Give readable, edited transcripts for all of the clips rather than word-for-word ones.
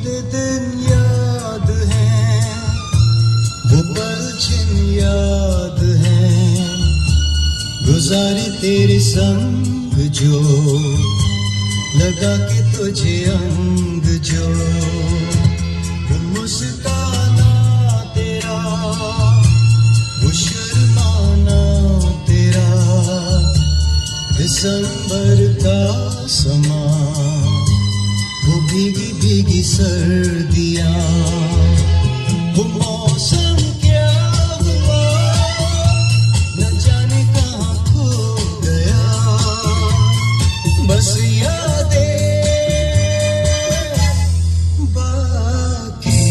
बीते दिन याद हैं, वो पल छिन याद हैं, गुजारे तेरे संग जो, लगा के तुझे अंग जो, वो मुस्काना तेरा, वो शर्माना तेरा, दिसंबर का समा, वो भीगी भीगी सर्दियाँ, वो मौसम क्या हुआ, न जाने कहाँ खो गया, बस यादें बाकी।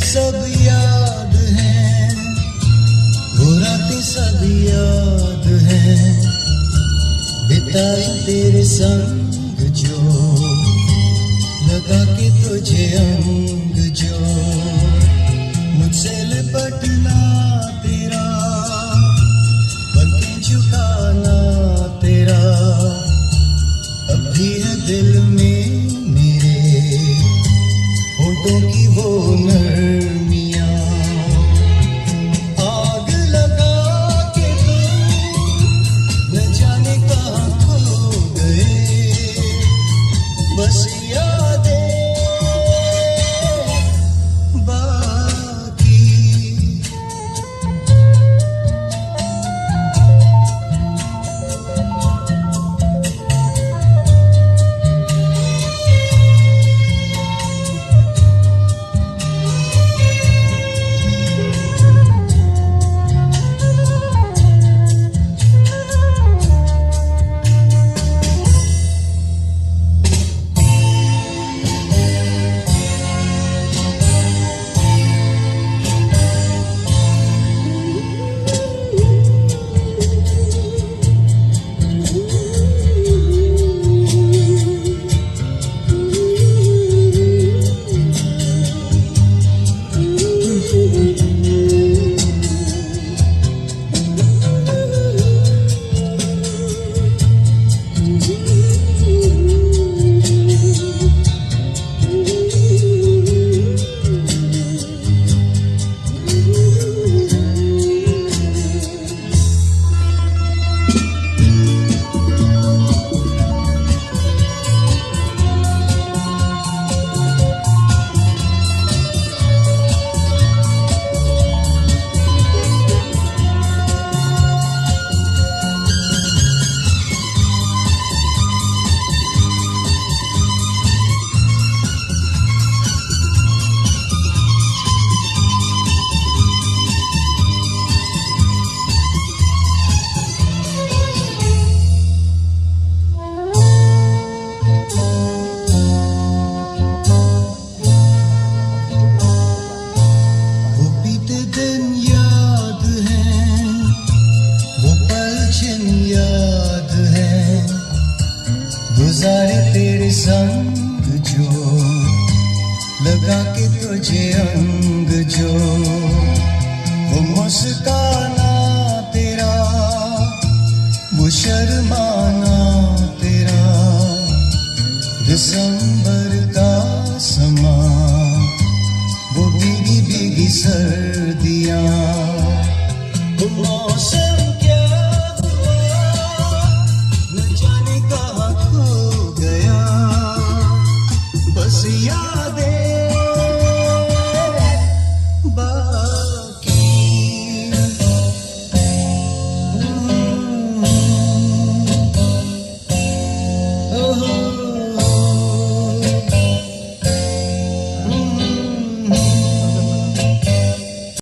सब याद हैं, वो रातें सब याद हैं, बिताई तेरे संग जो, लगा के तुझे अंग जो, मुझसे लिपटना तेरा, पलकें झुकाना तेरा, अब भी है दिल में मेरे, होठों की वो नरमियाँ, आग लगा के तुम न जाने कहाँ खो गए, बस यादें बाकी। गुजारे तेरे संग जो, लगा के तुझे अंग जो, वो मुस्काना तेरा, वो शर्माना तेरा, दिसंबर का समा, वो भीगी भीगी सर्दियाँ, वो मौसम क्या हुआ, न जाने कहाँ खो गया, बस याद